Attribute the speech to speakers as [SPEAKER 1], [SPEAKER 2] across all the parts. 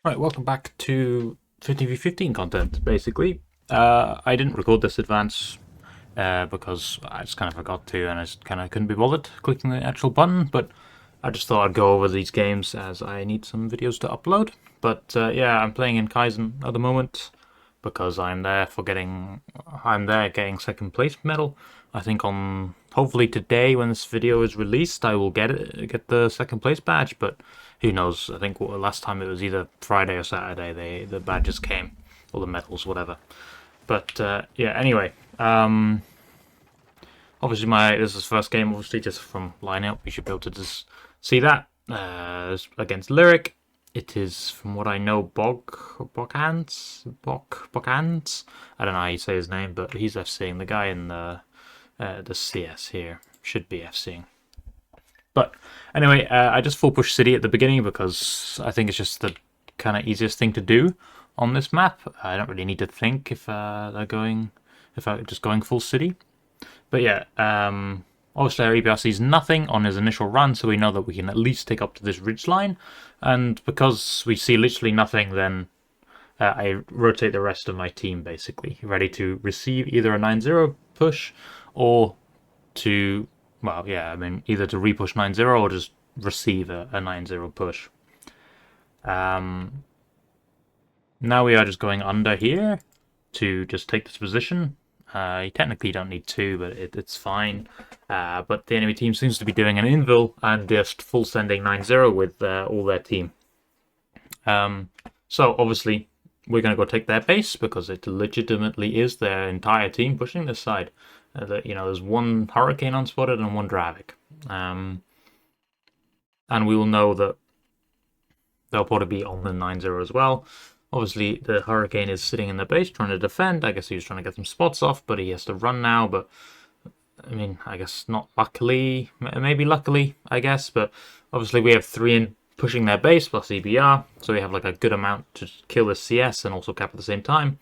[SPEAKER 1] Right, welcome back to 15v15 content, basically. I didn't record this advance because I just kind of forgot to and I just kind of couldn't be bothered clicking the actual button, but I just thought I'd go over these games as I need some videos to upload. But yeah, I'm playing in Kaizn at the moment because I'm there getting second place medal. I think on hopefully today when this video is released I will get the second place badge, but who knows? I think last time it was either Friday or Saturday the badges came, or the medals, whatever. But yeah, anyway, obviously this is first game. Obviously, just from lineup, you should be able to just see that against Lyric. It is, from what I know, Boghands. I don't know how you say his name, but he's Fcing. The guy in the CS here should be Fcing. But anyway, I just full push City at the beginning because I think it's just the kind of easiest thing to do on this map. I don't really need to think if I'm just going full City. But yeah, obviously our EBR sees nothing on his initial run, so we know that we can at least take up to this ridge line. And because we see literally nothing, then I rotate the rest of my team basically, ready to receive either a 9-0 push or to, well, yeah, I mean, either to repush 9-0 or just receive a 9-0 push. Now we are just going under here to just take this position. You technically don't need to, but it's fine. But the enemy team seems to be doing an invul and just full sending 9-0 with all their team. So obviously we're going to go take their base because it legitimately is their entire team pushing this side. There's one Hurricane unspotted and one Dravik. And we will know that they'll probably be on the 9-0 as well. Obviously, the Hurricane is sitting in the base trying to defend. I guess he was trying to get some spots off, but he has to run now. But, I mean, I guess not luckily. Maybe luckily, I guess. But obviously we have 3 in pushing their base plus EBR. So we have like a good amount to kill the CS and also cap at the same time.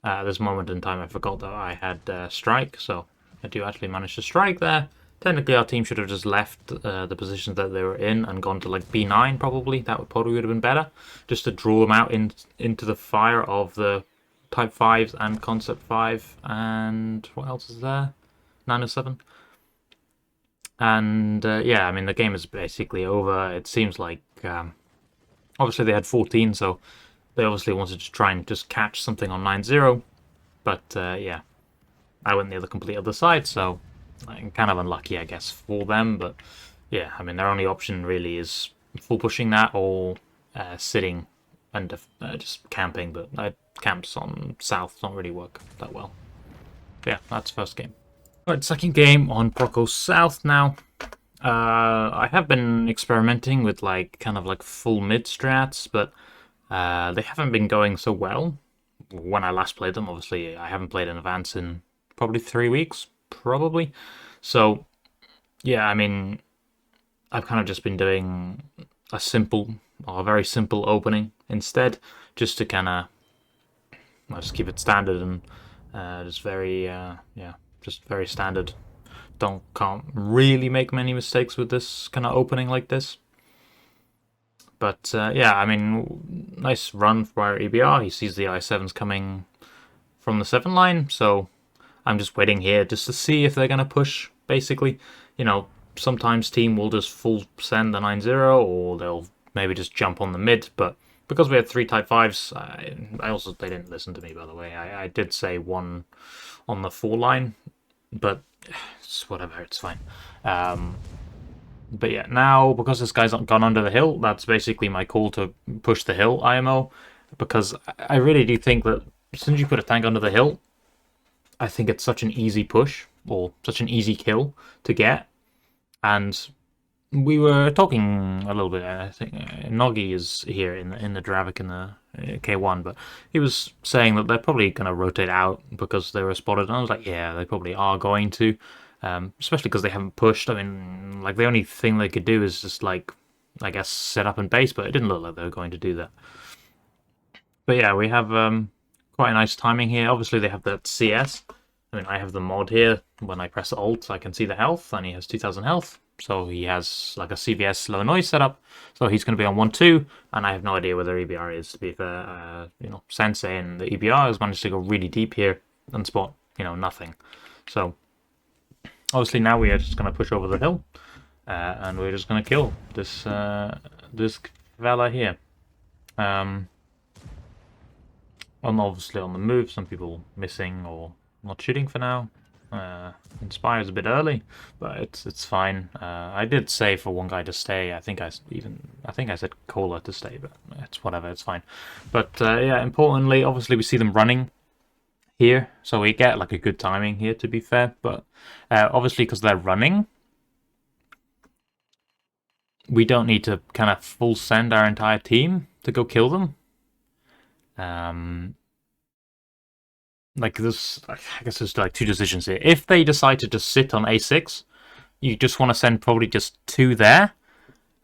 [SPEAKER 1] At this moment in time, I forgot that I had strike. So I do actually manage to strike there. Technically, our team should have just left the positions that they were in and gone to like B9 probably. That probably would have been better, just to draw them out into the fire of the Type 5s and Concept 5 and what else is there? 907. And yeah, I mean the game is basically over. It seems like obviously they had 14, so they obviously wanted to try and just catch something on 9-0. But yeah, I went the complete other side, so kind of unlucky, I guess, for them. But yeah, I mean, their only option really is full pushing that or sitting and just camping. But camps on south don't really work that well. But yeah, that's first game. Right, second game on Proko South now. I have been experimenting with kind of like full mid strats, but they haven't been going so well. When I last played them, obviously, I haven't played an advance in probably 3 weeks. Probably. So, yeah, I mean, I've kind of just been doing a very simple opening instead, just to kind of just keep it standard and just just very standard. Can't really make many mistakes with this kind of opening like this. But yeah, I mean, nice run for our EBR. He sees the I7s coming from the 7 line, so I'm just waiting here just to see if they're going to push, basically. Sometimes team will just full send the 9-0, or they'll maybe just jump on the mid, but because we had 3 Type 5s, they didn't listen to me, by the way. I did say 1 on the 4 line, but it's whatever, it's fine. But yeah, now, because this guy's not gone under the hill, that's basically my call to push the hill IMO, because I really do think that as soon as you put a tank under the hill, I think it's such an easy push, or such an easy kill to get. And we were talking a little bit, I think Noggy is here in the Dravik in the K1, but he was saying that they're probably going to rotate out because they were spotted, and I was like, yeah, they probably are going to, especially because they haven't pushed. I mean, like, the only thing they could do is just, like, I guess, set up and base, but it didn't look like they were going to do that. But yeah, we have quite a nice timing here. Obviously, they have that CS. I mean, I have the mod here. When I press Alt, I can see the health, and he has 2,000 health. So he has like a CVS slow noise setup. So he's going to be on 1-2, and I have no idea where their EBR is, to be fair. Sensei and the EBR has managed to go really deep here and spot, nothing. So obviously now we are just going to push over the hill, and we're just going to kill this this fella here. And obviously on the move, some people missing or not shooting for now. Inspire's a bit early, but it's fine. I did say for one guy to stay. I think I said Cola to stay, but it's whatever. It's fine. But yeah, importantly, obviously we see them running here, so we get like a good timing here, to be fair. But obviously because they're running, we don't need to kind of full send our entire team to go kill them. Like this, I guess there's like two decisions here. If they decide to just sit on A6, you just want to send probably just 2 there,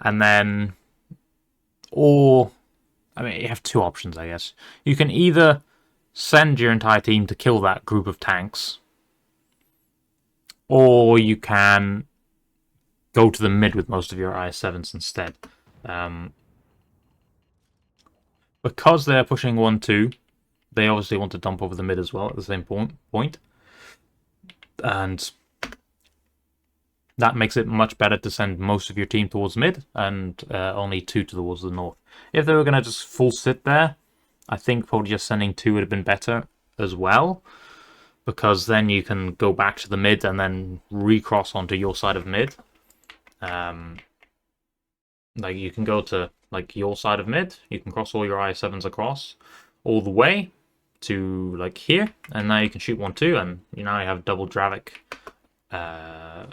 [SPEAKER 1] and then, or, I mean, you have 2 options, I guess. You can either send your entire team to kill that group of tanks, or you can go to the mid with most of your IS-7s instead. Because they're pushing 1-2, they obviously want to dump over the mid as well at the same point. And that makes it much better to send most of your team towards mid and only 2 towards the north. If they were going to just full sit there, I think probably just sending 2 would have been better as well, because then you can go back to the mid and then recross onto your side of mid. Like you can go to like your side of mid, you can cross all your IS-7s across all the way to like here, and now you can shoot 1-2, and you now have double Dravik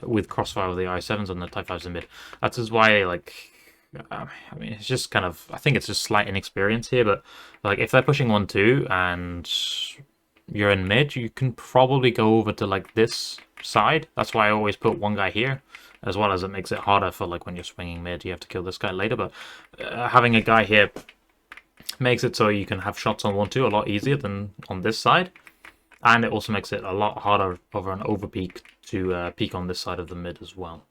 [SPEAKER 1] with crossfire with the IS-7s and the Type 5s in mid. That's just why, like, I mean, it's just kind of, I think it's just slight inexperience here, but like if they're pushing 1-2 and you're in mid, you can probably go over to like this side. That's why I always put one guy here, as well as it makes it harder for like when you're swinging mid, you have to kill this guy later. But having a guy here makes it so you can have shots on 1-2 a lot easier than on this side, and it also makes it a lot harder over an overpeak to peak on this side of the mid as well.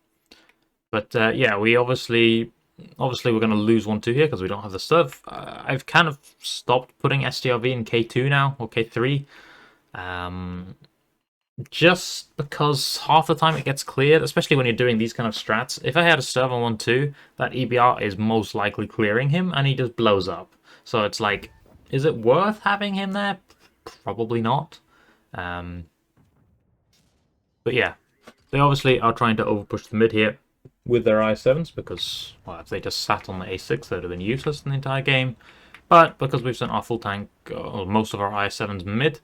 [SPEAKER 1] But yeah, we obviously we're going to lose 1-2 here because we don't have the serve. I've kind of stopped putting STRV in K2 now, or K3, just because half the time it gets cleared, especially when you're doing these kind of strats. If I had a serve on 1-2, that EBR is most likely clearing him, and he just blows up. So it's like, is it worth having him there? Probably not. But yeah, they obviously are trying to overpush the mid here with their I7s, because, well, if they just sat on the A6, they'd have been useless in the entire game. But because we've sent our full tank, or most of our I7s mid,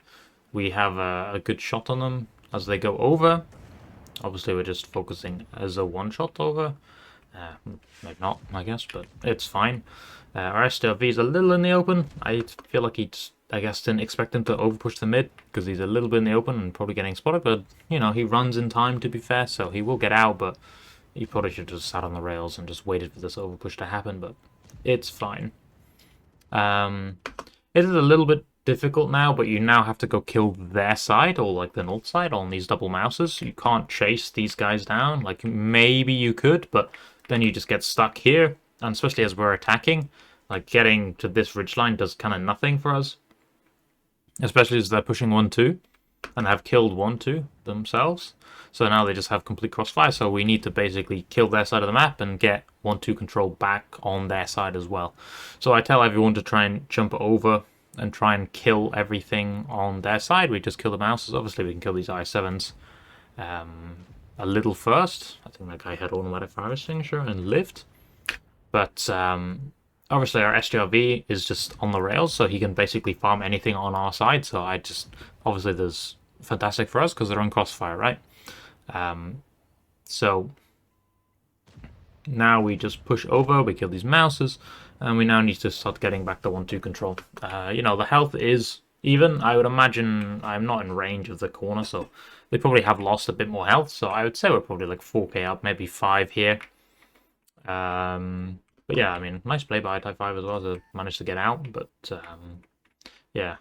[SPEAKER 1] we have a good shot on them as they go over. Obviously, we're just focusing as a one-shot over. Maybe not, I guess, but it's fine. Our STRV is a little in the open. I feel like I guess didn't expect him to overpush the mid because he's a little bit in the open and probably getting spotted. But, he runs in time, to be fair, so he will get out. But he probably should have just sat on the rails and just waited for this overpush to happen. But it's fine. It is a little bit difficult now, but you now have to go kill their side, or like the north side, on these double mouses. You can't chase these guys down. Like, maybe you could, but then you just get stuck here. And especially as we're attacking, like getting to this ridgeline does kind of nothing for us. Especially as they're pushing 1-2 and have killed 1-2 themselves. So now they just have complete crossfire. So we need to basically kill their side of the map and get 1-2 control back on their side as well. So I tell everyone to try and jump over and try and kill everything on their side. We just kill the mouses. Obviously we can kill these I7s a little first. I think that guy had automatic fire extinguisher and lived. But obviously our STRV is just on the rails, so he can basically farm anything on our side. So obviously there's fantastic for us because they're on crossfire, right? So now we just push over, we kill these mouses, and we now need to start getting back the 1-2 control. The health is even. I would imagine I'm not in range of the corner, so they probably have lost a bit more health. So I would say we're probably like 4k up, maybe 5 here. But yeah, I mean, nice play by Type 5 as well to manage to get out. But yeah,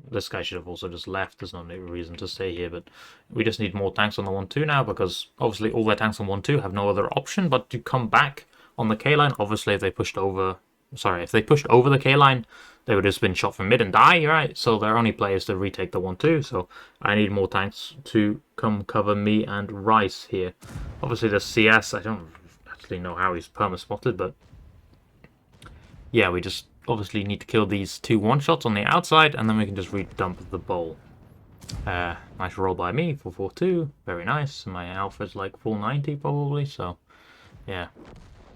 [SPEAKER 1] this guy should have also just left. There's no reason to stay here, but we just need more tanks on the 1-2 now, because obviously all their tanks on 1-2 have no other option but to come back on the K line. Obviously, if they pushed over the K line, they would have just been shot from mid and die, right? So their only play is to retake the 1-2. So I need more tanks to come cover me and Rice here. Obviously, the CS, I don't actually know how he's perma-spotted, but yeah, we just obviously need to kill these 2 one-shots on the outside, and then we can just redump the bowl. Nice roll by me, 442, very nice. My alpha's like 490 probably, so yeah,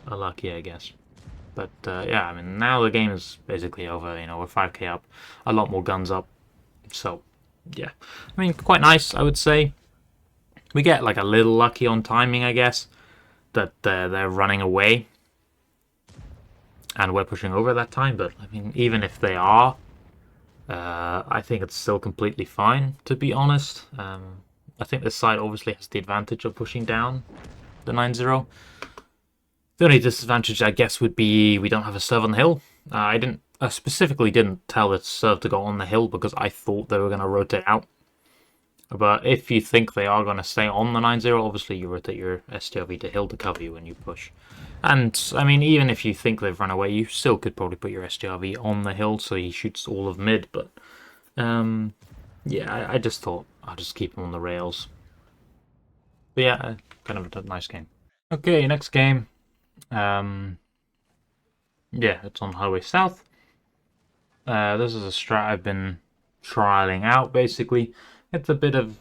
[SPEAKER 1] unlucky I guess. But yeah, I mean, now the game is basically over, you know, we're 5k up, a lot more guns up, so yeah. I mean, quite nice, I would say. We get like a little lucky on timing, I guess, that they're running away and we're pushing over that time, but I mean, even if they are, I think it's still completely fine, to be honest. I think this side obviously has the advantage of pushing down the 9-0. The only disadvantage, I guess, would be we don't have a serve on the hill. I specifically didn't tell the serve to go on the hill because I thought they were going to rotate out. But if you think they are going to stay on the 9-0, obviously you rotate your STRV to hill to cover you when you push. And, I mean, even if you think they've run away, you still could probably put your STRV on the hill so he shoots all of mid. But, yeah, I just thought I'll just keep him on the rails. But yeah, kind of a nice game. Okay, next game. Yeah, it's on Highway South. This is a strat I've been trialing out, basically. It's a bit of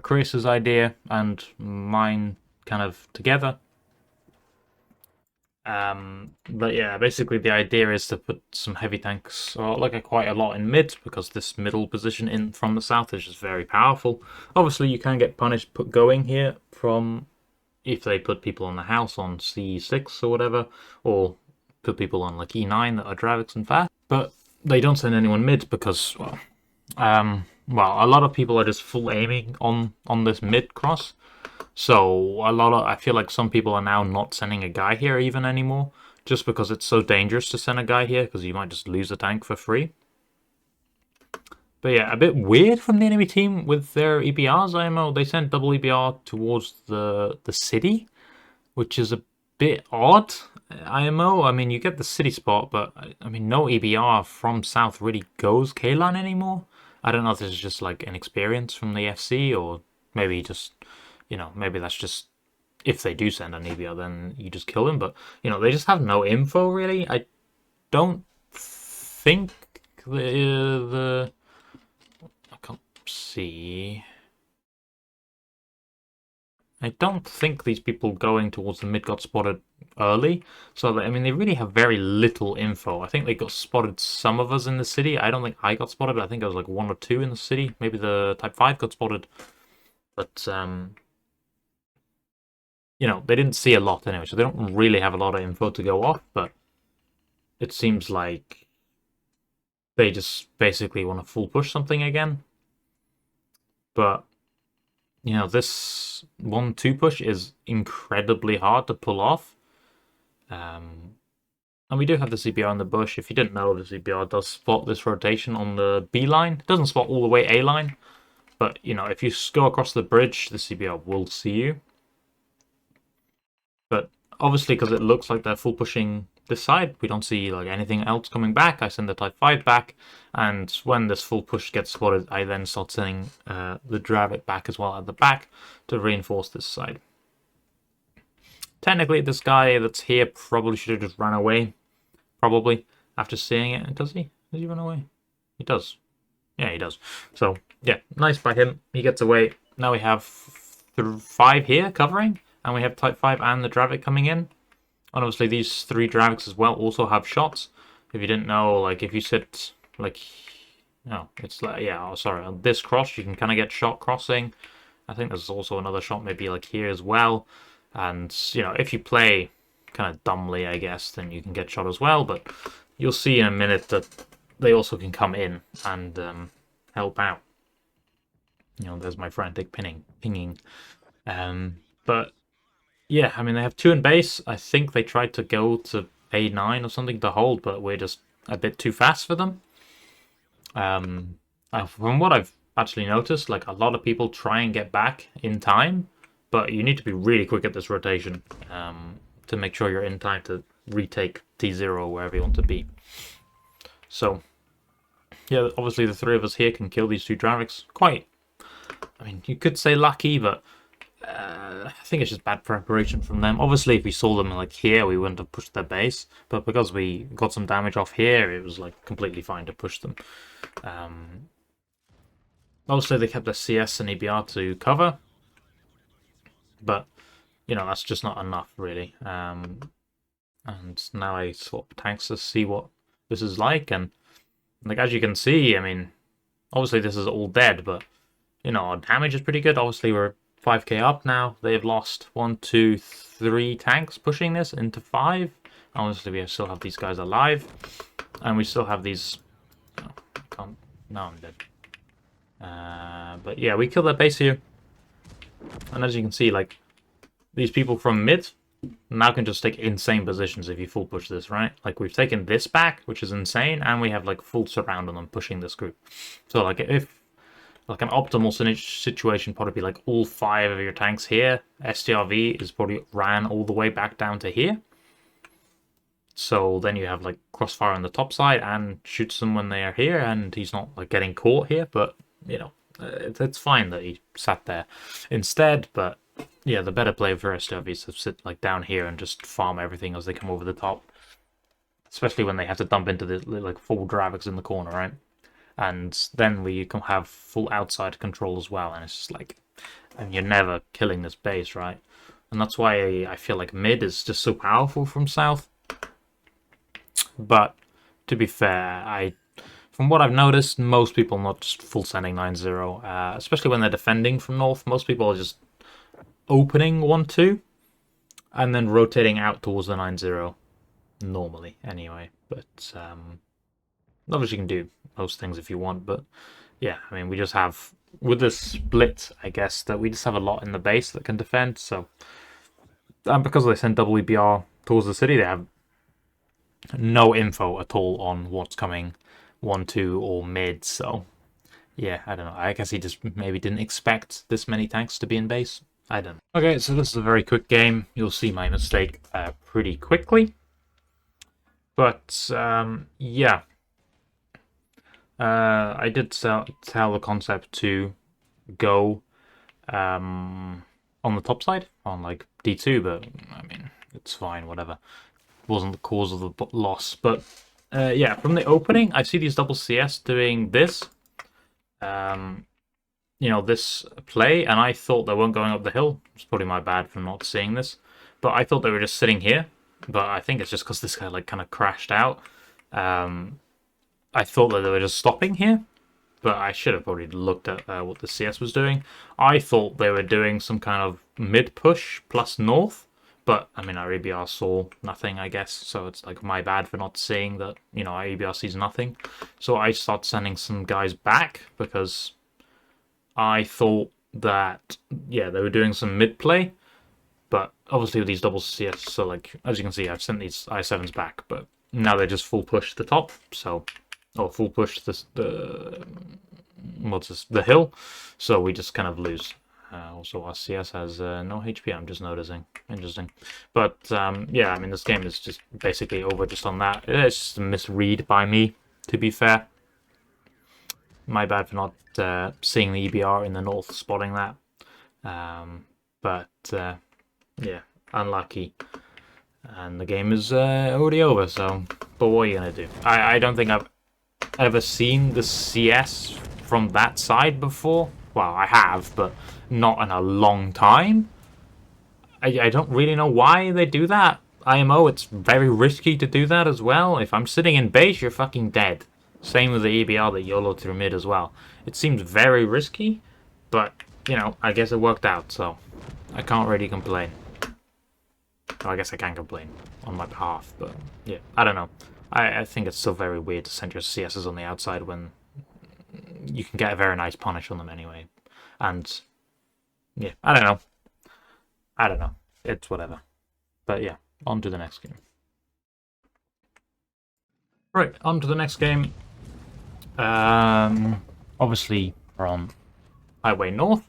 [SPEAKER 1] Chris's idea and mine kind of together. But yeah, basically the idea is to put some heavy tanks, or like quite a lot in mid, because this middle position in from the south is just very powerful. Obviously, you can get punished going here from if they put people on the house on C6 or whatever, or put people on like E9 that are Dravix and fast. But they don't send anyone mid because, well, a lot of people are just full aiming on this mid cross. So I feel like some people are now not sending a guy here even anymore, just because it's so dangerous to send a guy here, because you might just lose a tank for free. But yeah, a bit weird from the enemy team with their EBRs, IMO. They sent double EBR towards the city, which is a bit odd, IMO. I mean, you get the city spot, but I mean, no EBR from south really goes K-line anymore. I don't know if this is just like inexperience from the FC, or maybe just, you know, maybe that's just if they do send an EBR, then you just kill them. But, you know, they just have no info, really. I don't think I can't see. I don't think these people going towards the mid got spotted early. So, I mean, they really have very little info. I think they got spotted, some of us in the city. I don't think I got spotted. I think I was like 1 or 2 in the city. Maybe the Type 5 got spotted. But, you know, they didn't see a lot anyway. So they don't really have a lot of info to go off. But it seems like they just basically want to full push something again. But, you know, this 1-2 push is incredibly hard to pull off. And we do have the CBR in the bush. If you didn't know, the CBR does spot this rotation on the B line. It doesn't spot all the way A line. But, you know, if you go across the bridge, the CBR will see you. But obviously, because it looks like they're full pushing this side, we don't see like anything else coming back. I send the Type 5 back, and when this full push gets spotted, I then start sending the Dravik back as well at the back to reinforce this side. Technically, this guy that's here probably should have just run away, probably, after seeing it. Does he? Does he run away? He does. Yeah, he does. So, yeah, nice by him. He gets away. Now we have 5 here covering, and we have Type 5 and the Dravik coming in. And obviously these 3 Draviks as well also have shots. If you didn't know, like if you sit like, no, it's like, yeah, oh, sorry, on this cross you can kind of get shot crossing. I think there's also another shot maybe like here as well. And, you know, if you play kind of dumbly, I guess, then you can get shot as well. But you'll see in a minute that they also can come in and help out. You know, there's my frantic pinging. But yeah, I mean, they have 2 in base. I think they tried to go to A9 or something to hold, but we're just a bit too fast for them. From what I've actually noticed, like a lot of people try and get back in time, but you need to be really quick at this rotation to make sure you're in time to retake T0 wherever you want to be. So, yeah, obviously the three of us here can kill these two Draviks. Quite, I mean, you could say lucky, but I think it's just bad preparation from them. Obviously, if we saw them like here, we wouldn't have pushed their base, but because we got some damage off here, it was like completely fine to push them. Obviously, they kept their CS and EBR to cover, but you know that's just not enough, really. And now I swap tanks to see what this is like, and like as you can see, I mean, obviously this is all dead, but you know our damage is pretty good. Obviously, we're 5k up now. They've lost 1, 2, 3 tanks pushing this into 5. Obviously, we still have these guys alive, and we still have these. Oh, I can't. No, I'm dead. But yeah, we killed that base here. And as you can see, like, these people from mid now can just take insane positions if you full push this, right? Like, we've taken this back, which is insane, and we have, like, full surround on them pushing this group. So, like, if, like, an optimal situation probably be, like, all 5 of your tanks here. STRV is probably ran all the way back down to here. So then you have, like, crossfire on the top side and shoots them when they are here, and he's not, like, getting caught here, but you know, it's fine that he sat there instead. But yeah, the better play for STRV is to sit like down here and just farm everything as they come over the top, especially when they have to dump into the like full Draviks in the corner, right? And then we can have full outside control as well, and it's just like, and you're never killing this base, right? And that's why I feel like mid is just so powerful from south. But to be fair, from what I've noticed, most people not just full sending 9-0, especially when they're defending from north. Most people are just opening 1-2 and then rotating out towards the 9-0 normally anyway. But obviously you can do most things if you want. But yeah, I mean, we just have, with this split, I guess, that we just have a lot in the base that can defend. So, and because they send double EBR towards the city, they have no info at all on what's coming 1-2 or mid, so yeah, I don't know. I guess he just maybe didn't expect this many tanks to be in base. I don't know. Okay, so this is a very quick game. You'll see my mistake pretty quickly. But yeah, I did tell the concept to go on the top side on like D2, but I mean it's fine, whatever. It wasn't the cause of the loss, but yeah, from the opening, I see these double CS doing this, you know, this play, and I thought they weren't going up the hill. It's probably my bad for not seeing this, but I thought they were just sitting here. But I think it's just because this guy like kind of crashed out. I thought that they were just stopping here, but I should have probably looked at what the CS was doing. I thought they were doing some kind of mid push plus north. But, I mean, our EBR saw nothing, I guess, so it's, like, my bad for not seeing that, you know, our EBR sees nothing. So I start sending some guys back, because I thought that, yeah, they were doing some mid-play, but obviously with these double CS, so, like, as you can see, I've sent these I7s back, but now they just full push the top, so, or full push the hill, so we just kind of lose. Also, our CS has no HP, I'm just noticing. Interesting. But, yeah, I mean, this game is just basically over just on that. It's just a misread by me, to be fair. My bad for not seeing the EBR in the north, spotting that. But, yeah, unlucky. And the game is already over, so... But what are you going to do? I don't think I've ever seen the CS from that side before. Well, I have, but not in a long time. I don't really know why they do that. IMO, it's very risky to do that as well. If I'm sitting in base, you're fucking dead. Same with the EBR that YOLO through mid as well. It seems very risky, but, you know, I guess it worked out, so I can't really complain. Well, I guess I can complain on my behalf, but yeah, I don't know. I think it's still very weird to send your CSs on the outside when you can get a very nice punish on them anyway. And yeah, I don't know. It's whatever. But yeah, on to the next game. Right, on to the next game. obviously from Highway North.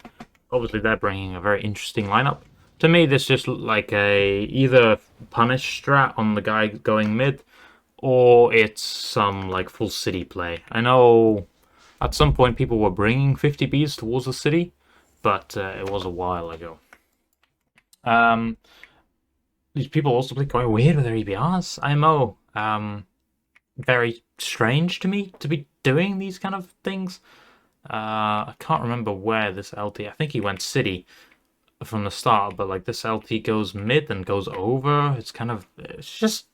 [SPEAKER 1] Obviously, they're bringing a very interesting lineup. To me, this just looked like a either punish strat on the guy going mid, or it's some like full city play. I know at some point people were bringing 50Bs towards the city, but it was a while ago. These people also play quite weird with their EBRs. IMO, very strange to me to be doing these kind of things. I can't remember where this LT. I think he went city from the start, but like this LT goes mid and goes over. It's just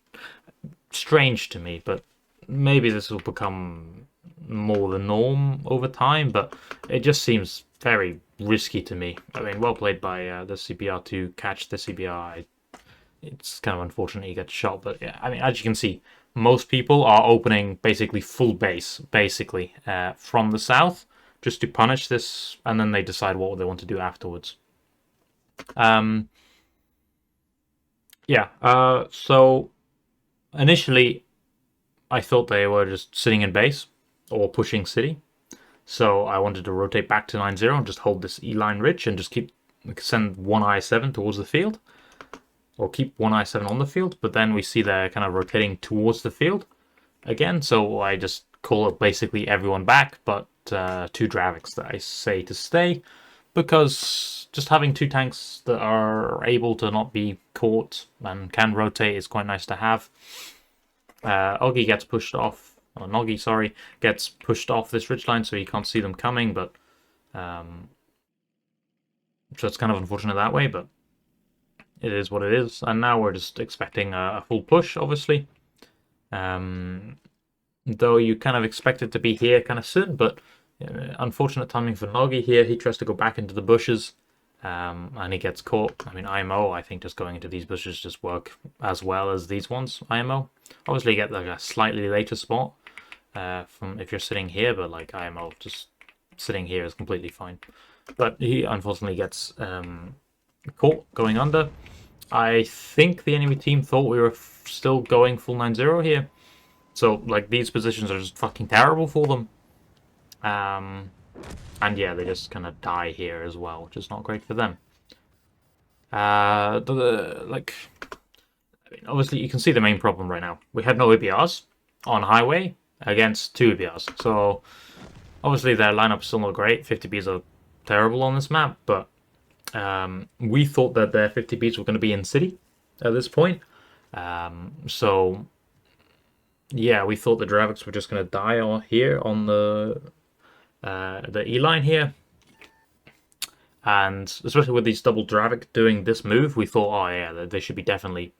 [SPEAKER 1] strange to me. But maybe this will become more the norm over time. But it just seems very risky to me. I mean, well played by the CBR to catch the CBR. It's kind of unfortunate he gets shot, but yeah, I mean, as you can see, most people are opening basically full base, basically, from the south, just to punish this, and then they decide what they want to do afterwards. So initially, I thought they were just sitting in base, or pushing city, so I wanted to rotate back to 9-0 and just hold this E-line ridge and just send one I-7 towards the field. Or keep one I-7 on the field, but then we see they're kind of rotating towards the field again, so I just call it basically everyone back, but 2 Draviks that I say to stay, because just having 2 tanks that are able to not be caught and can rotate is quite nice to have. Oggy gets pushed off, or Noggy, sorry, gets pushed off this ridgeline, so you can't see them coming, but so it's kind of unfortunate that way, but it is what it is, and now we're just expecting a full push, obviously. Though you kind of expect it to be here kind of soon, but unfortunate timing for Noggy here. He tries to go back into the bushes, and he gets caught. I mean, IMO, I think just going into these bushes just work as well as these ones, IMO. Obviously, you get like a slightly later spot from if you're sitting here, but like IMO, just sitting here is completely fine. But he unfortunately gets caught going under. I think the enemy team thought we were still going full 9-0 here. So, like, these positions are just fucking terrible for them. And yeah, they just kind of die here as well, which is not great for them. I mean, obviously, you can see the main problem right now. We have no EBRs on highway against 2 EBRs. So, obviously, their lineup's still not great. 50Bs are terrible on this map, but we thought that their 50Bs were going to be in city at this point. So, yeah, we thought the Draviks were just going to die here on the E-line here. And especially with these double Dravik doing this move, we thought, oh yeah, they should be definitely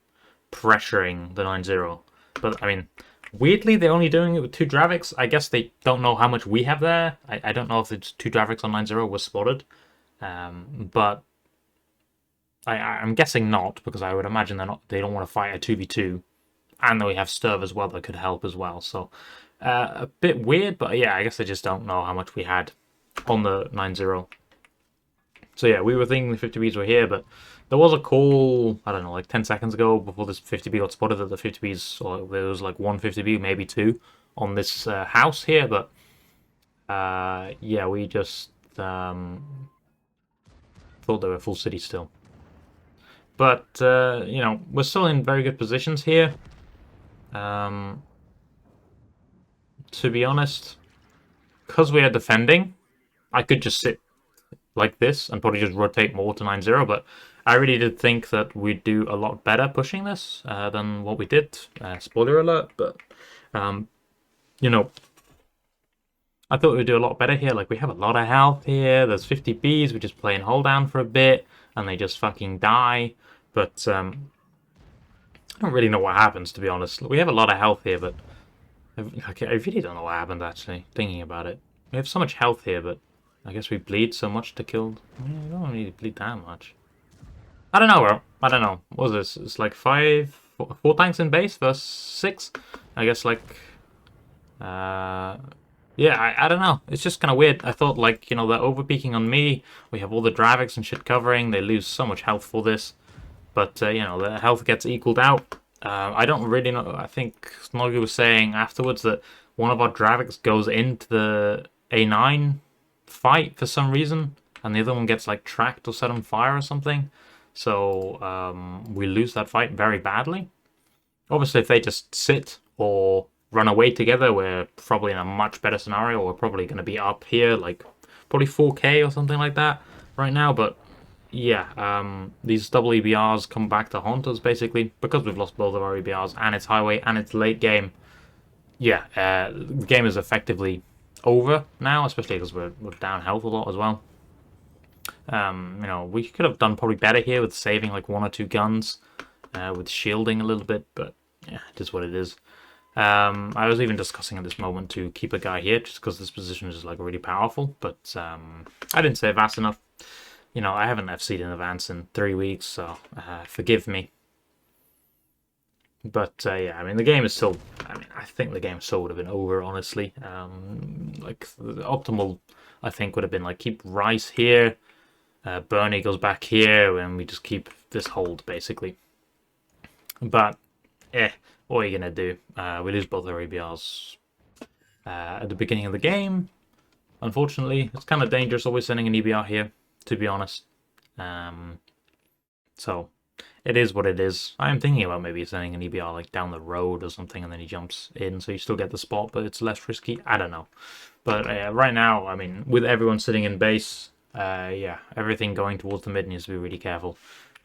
[SPEAKER 1] pressuring the 9-0. But, I mean, weirdly, they're only doing it with 2 Draviks. I guess they don't know how much we have there. I don't know if it's 2 Draviks on 9-0 was spotted. But I'm guessing not, because I would imagine they don't want to fight a 2v2, and then we have Sturv as well that could help as well. So a bit weird, but yeah, I guess they just don't know how much we had on the 9-0. So yeah, we were thinking the 50Bs were here, but there was a call, I don't know, like 10 seconds ago before this 50B got spotted that the 50Bs, or there was like 1 50B, maybe 2, on this house here, but yeah, we just thought they were full city still. But, you know, we're still in very good positions here. To be honest, because we are defending, I could just sit like this and probably just rotate more to 9-0, but I really did think that we'd do a lot better pushing this than what we did. Spoiler alert, but, you know, I thought we'd do a lot better here. Like, we have a lot of health here. There's 50Bs. We just play and hold down for a bit, and they just fucking die. But I don't really know what happens, to be honest. We have a lot of health here, but I really don't know what happened, actually, thinking about it. We have so much health here, but I guess we bleed so much to kill. I don't need to bleed that much. I don't know, bro. I don't know. What was this? It's like 4 tanks in base versus 6. I guess, like... yeah, I don't know. It's just kind of weird. I thought, like, you know, they're overpeaking on me. We have all the Draviks and shit covering. They lose so much health for this. But, you know, the health gets equaled out. I don't really know. I think Snorgi was saying afterwards that one of our Draviks goes into the A9 fight for some reason, and the other one gets like tracked or set on fire or something. So we lose that fight very badly. Obviously, if they just sit or run away together, we're probably in a much better scenario. We're probably going to be up here, like probably 4K or something like that right now. But yeah, these double EBRs come back to haunt us basically because we've lost both of our EBRs and it's highway and it's late game. Yeah, the game is effectively over now, especially because we're down health a lot as well. We could have done probably better here with saving like 1 or 2 guns, with shielding a little bit, but yeah, it is what it is. I was even discussing at this moment to keep a guy here just because this position is like really powerful, but I didn't save fast enough. I haven't FC'd in advance in 3 weeks, so forgive me. But yeah, I mean, the game is still. I think the game still would have been over, honestly. Like the optimal, I think, would have been like keep Rice here, Bernie goes back here, and we just keep this hold basically. But what are you gonna do? We lose both our ABRs at the beginning of the game. Unfortunately, it's kind of dangerous always sending an EBR here, to be honest. So it is what it is. I am thinking about maybe sending an EBR like down the road or something, and then he jumps in, so you still get the spot, but it's less risky. I don't know. But right now, I mean, with everyone sitting in base, yeah, everything going towards the mid needs to be really careful.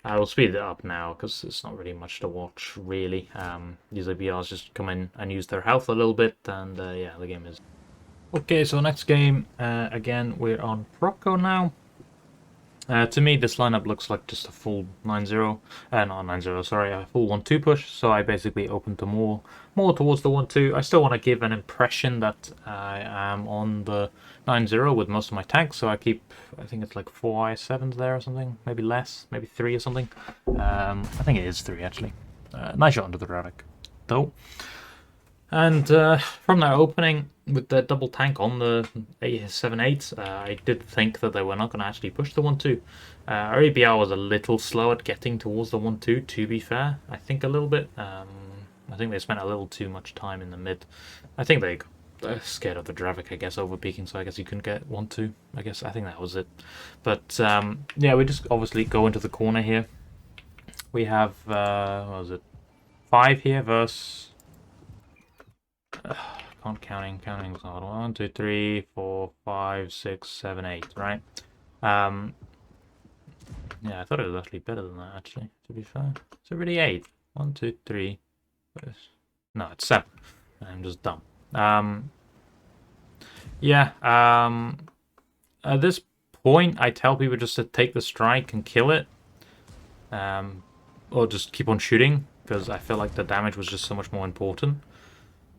[SPEAKER 1] I will speed it up now because it's not really much to watch, really. These ABRs just come in and use their health a little bit, and yeah, the game is. Okay, so next game, again, we're on Proko now. To me, this lineup looks like just a full 9-0, not 9-0, sorry, a full 1-2 push, so I basically open to more towards the 1-2. I still want to give an impression that I am on the 9-0 with most of my tanks, so I keep, I think it's like 4 IS-7s there or something, maybe less, maybe 3 or something. I think it is 3, actually. Nice shot under the Radic, though. And from that opening, with the double tank on the 7-8, I did think that they were not going to actually push the 1-2. Our ABR was a little slow at getting towards the 1-2, to be fair. I think a little bit. I think they spent a little too much time in the mid. I think they're scared of the Dravik, I guess, over peaking, so I guess you couldn't get 1-2. I think that was it. But yeah, we just obviously go into the corner here. We have, what was it, 5 here versus... counting's hard. 1, 2, 3, 4, 5, 6, 7, 8, right? Yeah, I thought it was actually better than that, actually, to be fair. It's already 8. 1, 2, 3. No, it's 7. I'm just dumb. Yeah, at this point, I tell people just to take the strike and kill it. Or just keep on shooting, because I feel like the damage was just so much more important.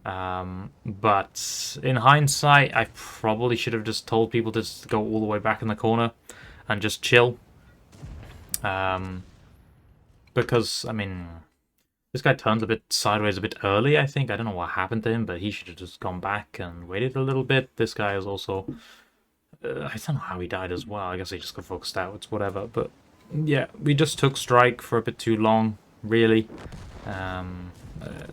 [SPEAKER 1] But in hindsight, I probably should have just told people to just go all the way back in the corner and just chill. Because, I mean, this guy turns a bit sideways a bit early, I think. I don't know what happened to him, but he should have just gone back and waited a little bit. This guy is also... I don't know how he died as well. I guess he just got focused out. It's whatever. But, yeah, we just took strike for a bit too long, really.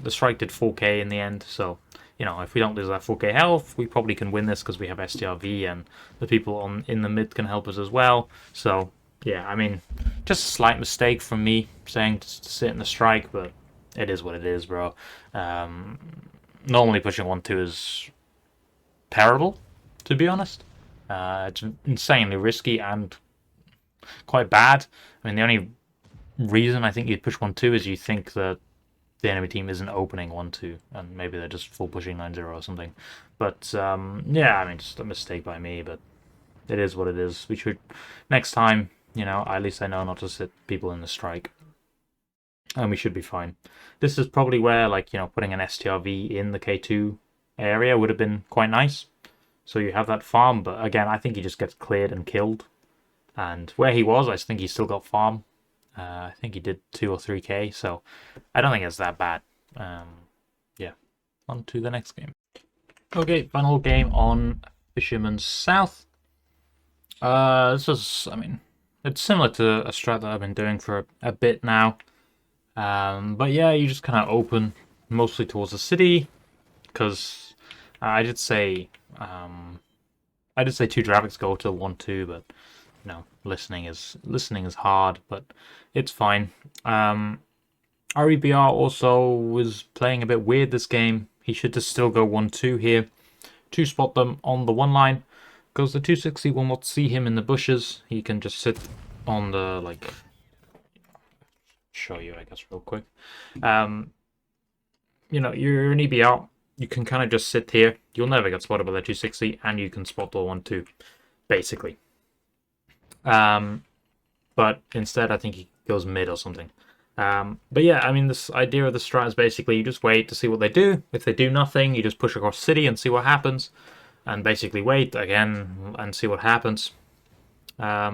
[SPEAKER 1] The strike did 4k in the end, so if we don't lose that 4k health, we probably can win this because we have STRV and the people in the mid can help us as well. So yeah, I mean, just a slight mistake from me saying to sit in the strike, but it is what it is, bro. Normally pushing 1-2 is terrible, to be honest. It's insanely risky and quite bad. I mean, the only reason I think you'd push 1-2 is you think that the enemy team isn't opening 1-2, and maybe they're just full pushing 9-0 or something. But yeah, I mean, just a mistake by me, but it is what it is. We should, next time, at least I know not to sit people in the strike. And we should be fine. This is probably where, like, putting an STRV in the K2 area would have been quite nice. So you have that farm, but again, I think he just gets cleared and killed. And where he was, I think he still got farm. I think he did 2 or 3k, so I don't think it's that bad. Yeah, on to the next game. Okay, final game on Fisherman's South. This is, I mean, it's similar to a strat that I've been doing for a bit now. But yeah, you just kind of open mostly towards the city, because I did say I did say 2 Dravics go to 1-2, but you know, listening is hard, but it's fine. REBR also was playing a bit weird this game. He should just still go 1-2 here to spot them on the 1 line, because the 260 will not see him in the bushes. He can just sit on the, like, show you, I guess, real quick. You know, you're an EBR, you can kind of just sit here. You'll never get spotted by the 260, and you can spot the 1-2, basically. But instead, I think he goes mid or something. But yeah, I mean, this idea of the strat is basically you just wait to see what they do. If they do nothing, you just push across city and see what happens, and basically wait again and see what happens. I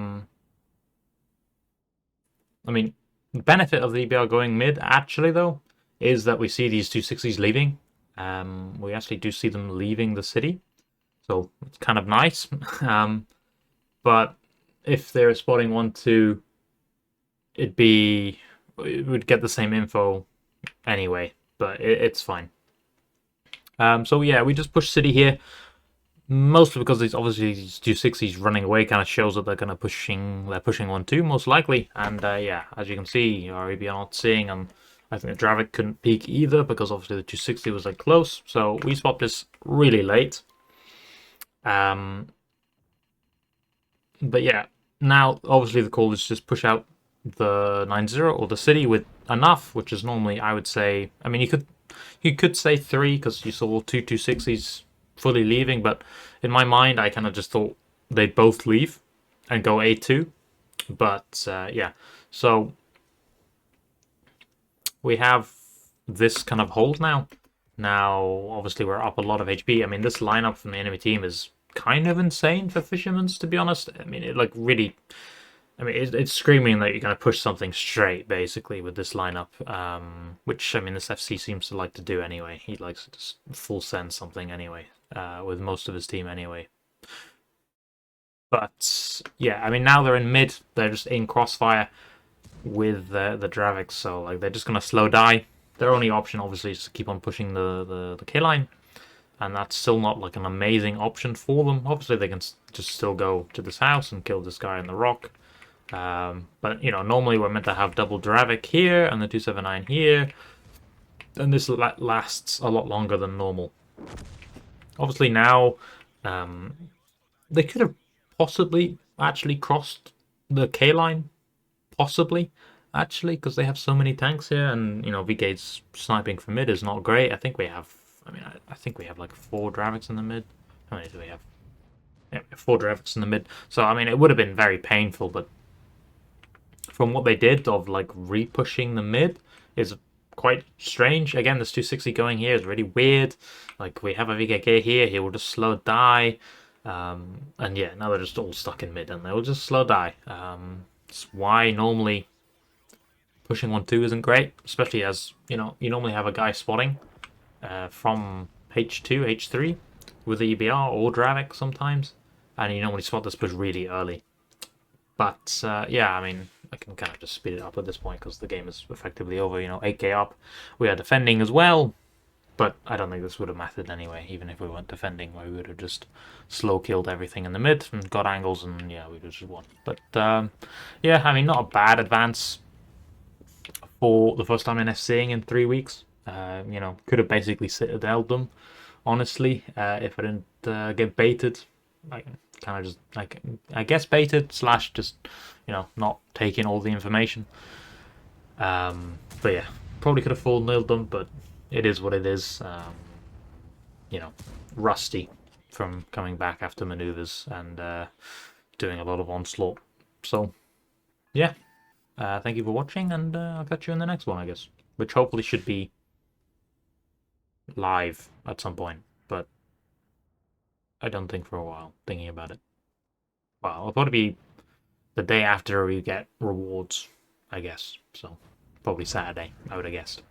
[SPEAKER 1] mean, the benefit of the EBR going mid, actually, though, is that we see these 260s leaving. We actually do see them leaving the city, so it's kind of nice. But if they're spotting 1-2, it would get the same info anyway, but it's fine. So yeah, we just push city here, mostly because these 260s running away kind of shows that they're pushing 1-2 most likely. And yeah, as you can see, REB are not seeing, and I think the Dravic couldn't peek either because obviously the 260 was like close. So we spot this really late. But yeah, now obviously the call is just push out the 9-0 or the city with enough, which is normally, I would say, I mean, you could say 3 because you saw 260s fully leaving, but in my mind I kind of just thought they'd both leave and go 8-2. But yeah, so we have this kind of hold now. Obviously we're up a lot of HP. I mean, this lineup from the enemy team is kind of insane for Fisherman's, to be honest. I mean, it like really, I mean, it's screaming that you're going to push something straight, basically, with this lineup, which, I mean, this FC seems to like to do anyway. He likes to just full send something anyway, with most of his team anyway. But, yeah, I mean, now they're in mid. They're just in crossfire with the Dravics, so, like, they're just going to slow die. Their only option, obviously, is to keep on pushing the K-line, and that's still not, like, an amazing option for them. Obviously, they can just still go to this house and kill this guy in the rock. But, you know, normally we're meant to have double Dravic here and the 279 here, and this lasts a lot longer than normal. Obviously now, they could have possibly actually crossed the K-line, possibly, actually, because they have so many tanks here, and, you know, VGate's sniping from mid is not great. I think we have, I mean, I think we have like 4 Dravics in the mid. How many do we have? Yeah, 4 Dravics in the mid. So, I mean, it would have been very painful, but from what they did of like re-pushing the mid is quite strange. Again, this 260 going here is really weird. Like, we have a VKK here, he will just slow die. And yeah, now they're just all stuck in mid and they'll just slow die. It's why normally pushing 1-2 isn't great, especially as, you know, you normally have a guy spotting from H2, H3 with the EBR or Dravic sometimes, and you normally spot this push really early. But yeah, I mean, I can kind of just speed it up at this point because the game is effectively over, you know, 8k up. We are defending as well, but I don't think this would have mattered anyway. Even if we weren't defending, we would have just slow killed everything in the mid and got angles, and yeah, we would have just won. But yeah, I mean, not a bad advance for the first time in Fcing in 3 weeks. You know, could have basically citadeled them, honestly, if I didn't get baited. Like, kind of just, like, I guess baited / just, you know, not taking all the information. But yeah, probably could have full nailed them, but it is what it is. You know, rusty from coming back after maneuvers and doing a lot of onslaught. So yeah, thank you for watching, and I'll catch you in the next one, I guess, which hopefully should be live at some point, but I don't think for a while, thinking about it. Well, it'll probably be the day after we get rewards, I guess. So, probably Saturday, I would have guessed.